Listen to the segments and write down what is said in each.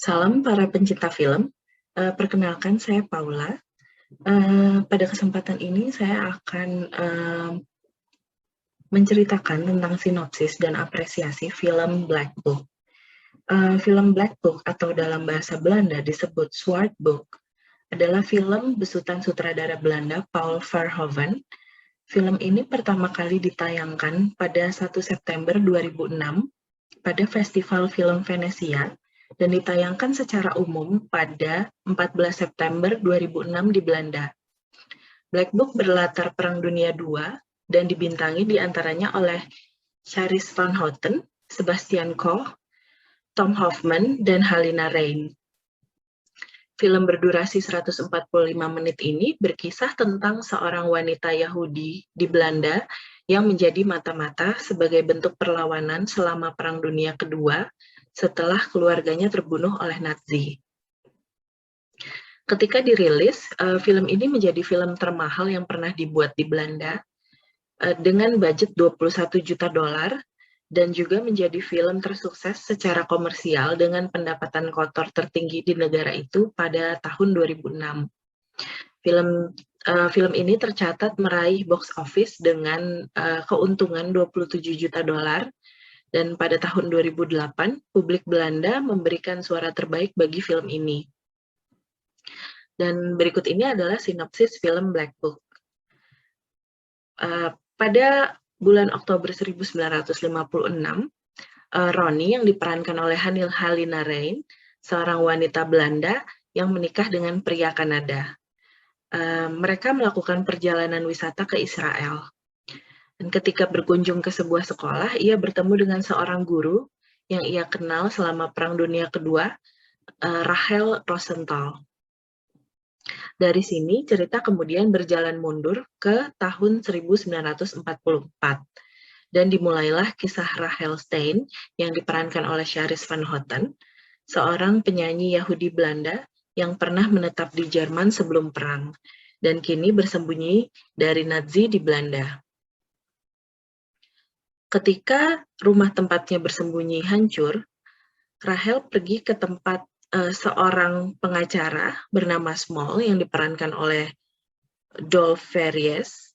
Salam para pencinta film. Perkenalkan saya Paula. Pada kesempatan ini saya akan menceritakan tentang sinopsis dan apresiasi film Black Book. Film Black Book atau dalam bahasa Belanda disebut Zwart Book adalah film besutan sutradara Belanda Paul Verhoeven. Film ini pertama kali ditayangkan pada 1 September 2006 pada Festival Film Venesia dan ditayangkan secara umum pada 14 September 2006 di Belanda. Black Book berlatar Perang Dunia II dan dibintangi diantaranya oleh Charisse Van Houten, Sebastian Koch, Tom Hoffman, dan Halina Reijn. Film berdurasi 145 menit ini berkisah tentang seorang wanita Yahudi di Belanda yang menjadi mata-mata sebagai bentuk perlawanan selama Perang Dunia Kedua setelah keluarganya terbunuh oleh Nazi. Ketika dirilis, film ini menjadi film termahal yang pernah dibuat di Belanda dengan budget $21 juta dan juga menjadi film tersukses secara komersial dengan pendapatan kotor tertinggi di negara itu pada tahun 2006. Film ini tercatat meraih box office dengan keuntungan $27 juta dan pada tahun 2008 publik Belanda memberikan suara terbaik bagi film ini. Dan berikut ini adalah sinopsis film Black Book. Pada bulan Oktober 1956, Ronnie yang diperankan oleh Halina Reijn, seorang wanita Belanda yang menikah dengan pria Kanada. Mereka melakukan perjalanan wisata ke Israel. Dan ketika berkunjung ke sebuah sekolah, ia bertemu dengan seorang guru yang ia kenal selama Perang Dunia Kedua, Rachel Rosenthal. Dari sini, cerita kemudian berjalan mundur ke tahun 1944. Dan dimulailah kisah Rachel Stein yang diperankan oleh Charisse Van Houten, seorang penyanyi Yahudi Belanda yang pernah menetap di Jerman sebelum perang, dan kini bersembunyi dari Nazi di Belanda. Ketika rumah tempatnya bersembunyi hancur, Rachel pergi ke tempat seorang pengacara bernama Small yang diperankan oleh Dolph Verries,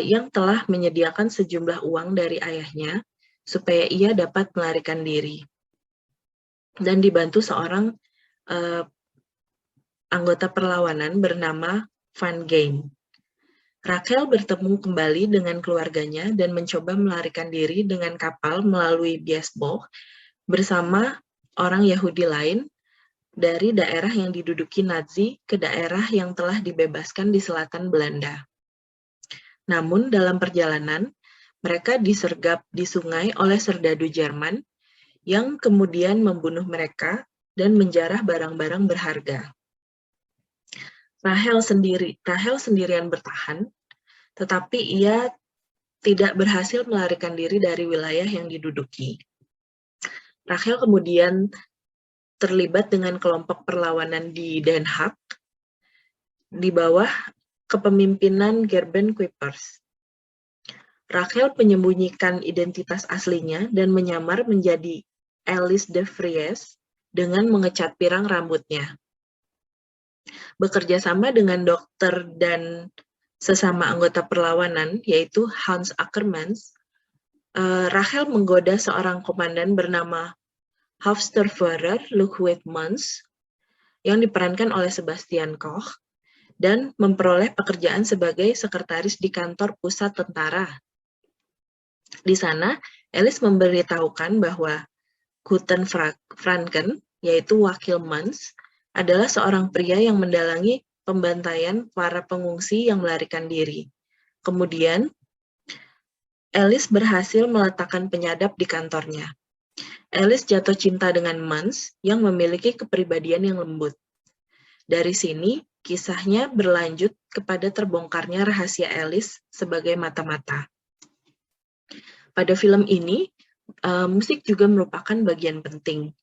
yang telah menyediakan sejumlah uang dari ayahnya supaya ia dapat melarikan diri. Dan dibantu seorang anggota perlawanan bernama Van Geyn. Rachel bertemu kembali dengan keluarganya dan mencoba melarikan diri dengan kapal melalui Biesbosch bersama orang Yahudi lain dari daerah yang diduduki Nazi ke daerah yang telah dibebaskan di selatan Belanda. Namun dalam perjalanan, mereka disergap di sungai oleh serdadu Jerman yang kemudian membunuh mereka dan menjarah barang-barang berharga. Rachel sendirian bertahan, tetapi ia tidak berhasil melarikan diri dari wilayah yang diduduki. Rachel kemudian terlibat dengan kelompok perlawanan di Den Haag di bawah kepemimpinan Gerben Kuipers. Rachel menyembunyikan identitas aslinya dan menyamar menjadi Alice de Vries dengan mengecat pirang rambutnya. Bekerja sama dengan dokter dan sesama anggota perlawanan, yaitu Hans Ackermans, Rachel menggoda seorang komandan bernama Hauptsturmführer Ludwig Mons, yang diperankan oleh Sebastian Koch, dan memperoleh pekerjaan sebagai sekretaris di kantor pusat tentara. Di sana, Alice memberitahukan bahwa Guten Franken, yaitu wakil Mons, adalah seorang pria yang mendalangi pembantaian para pengungsi yang melarikan diri. Kemudian, Alice berhasil meletakkan penyadap di kantornya. Alice jatuh cinta dengan Mons yang memiliki kepribadian yang lembut. Dari sini, kisahnya berlanjut kepada terbongkarnya rahasia Alice sebagai mata-mata. Pada film ini, musik juga merupakan bagian penting.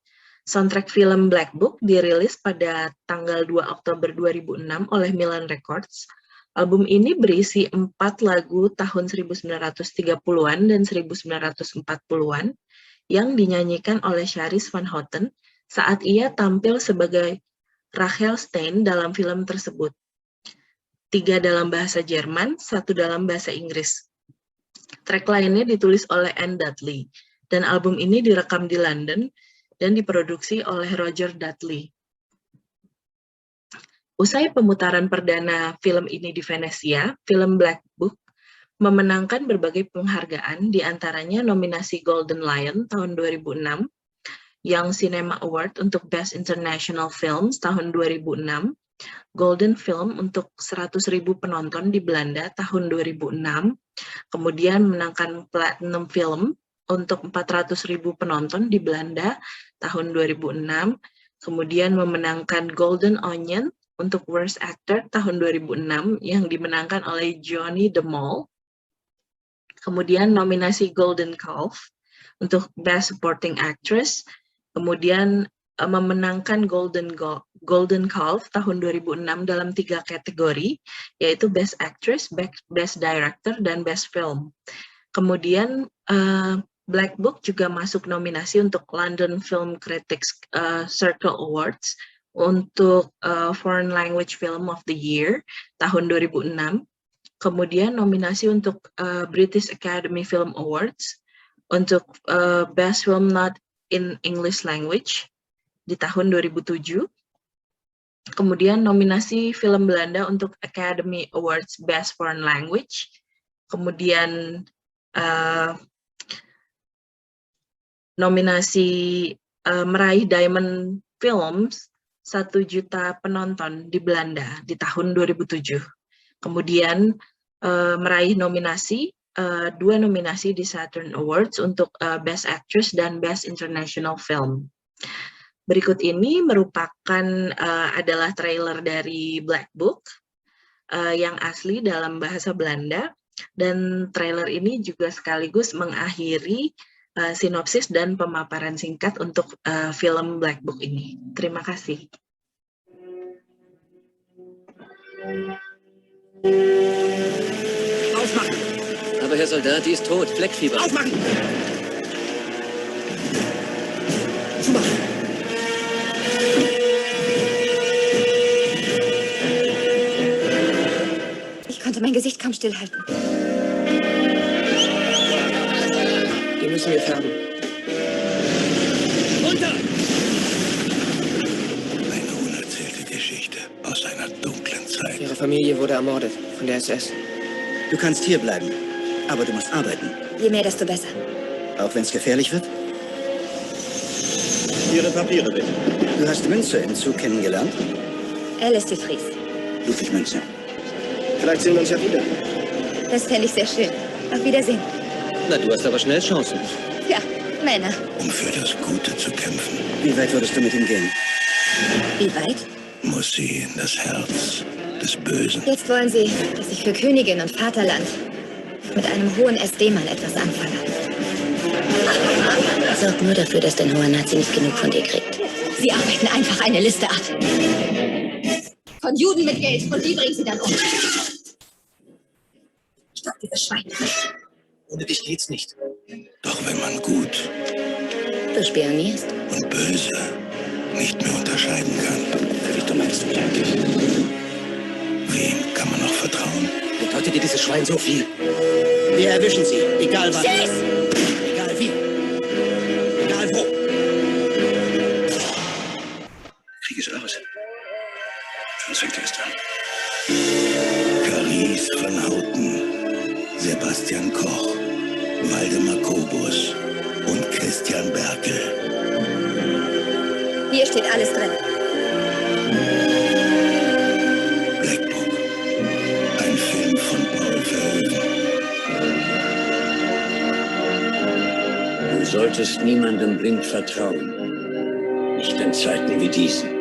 Soundtrack film Black Book dirilis pada tanggal 2 Oktober 2006 oleh Milan Records. Album ini berisi 4 lagu tahun 1930-an dan 1940-an yang dinyanyikan oleh Charisse Van Houten saat ia tampil sebagai Rachel Stein dalam film tersebut. 3 dalam bahasa Jerman, 1 dalam bahasa Inggris. Track lainnya ditulis oleh Anne Dudley, dan album ini direkam di London dan diproduksi oleh Roger Dudley. Usai pemutaran perdana film ini di Venesia, film Black Book memenangkan berbagai penghargaan, diantaranya nominasi Golden Lion tahun 2006, Young Cinema Award untuk Best International Films tahun 2006, Golden Film untuk 100.000 penonton di Belanda tahun 2006, kemudian menangkan Platinum Film untuk 400.000 penonton di Belanda tahun 2006, kemudian memenangkan Golden Onion untuk Worst Actor tahun 2006 yang dimenangkan oleh Johnny de Mol, kemudian nominasi Golden Calf untuk Best Supporting Actress, kemudian memenangkan Golden Calf tahun 2006 dalam 3 kategori, yaitu Best Actress, Best Director, dan Best Film. Kemudian Black Book juga masuk nominasi untuk London Film Critics Circle Awards untuk Foreign Language Film of the Year tahun 2006. Kemudian nominasi untuk British Academy Film Awards untuk Best Film Not in English Language di tahun 2007. Kemudian nominasi film Belanda untuk Academy Awards Best Foreign Language. Kemudian nominasi meraih Diamond Films 1 juta penonton di Belanda di tahun 2007. Kemudian meraih nominasi 2 nominasi di Saturn Awards untuk Best Actress dan Best International Film. Berikut ini merupakan adalah trailer dari Black Book yang asli dalam bahasa Belanda, dan trailer ini juga sekaligus mengakhiri sinopsis dan pemaparan singkat untuk film Black Book ini. Terima kasih. Aufmachen! Aber Herr Soldat, die ist tot. Fleckfieber. Aufmachen! Zumachen! Ich konnte mein Gesicht kaum stillhalten. Die müssen wir färben. Runter! Eine unerzählte Geschichte aus einer dunklen Zeit. Ihre Familie wurde ermordet von der SS. Du kannst hier bleiben, aber du musst arbeiten. Je mehr, desto besser. Auch wenn es gefährlich wird? Ihre Papiere bitte. Du hast Münze im Zug kennengelernt? Alice de Vries. Ludwig Münze. Vielleicht sehen wir uns ja wieder. Das fände ich sehr schön. Auf Wiedersehen. Na, du hast aber schnell Chancen. Ja, Männer. Um für das Gute zu kämpfen, Wie weit würdest du mit ihm gehen? Wie weit? muss sie in das Herz des Bösen. Jetzt wollen Sie, dass ich für Königin und Vaterland mit einem hohen SD-Mann etwas anfange. Sorg nur dafür, dass dein hoher Nazi nicht genug von dir kriegt. Sie arbeiten einfach eine Liste ab. Von Juden mit Geld, und die bringen Sie dann um. Stopp dieses Schwein. Ohne dich geht's nicht. Doch wenn man gut Du spionierst. und böse nicht mehr unterscheiden kann, Wie du meinst du mich eigentlich? wem kann man noch vertrauen? Bedeutet dir dieses Schwein so viel? Wir erwischen sie, egal wann. Schieß! Egal wie. Egal wo. Krieg es aus. Schon fängt erst an. Carice van Houten, Sebastian Koch, Waldemar Kobus und Christian Berkel. Hier steht alles drin. Black Book. Ein Film von Paul Verhoeven. Du solltest niemandem blind vertrauen. Nicht in Zeiten wie diesen.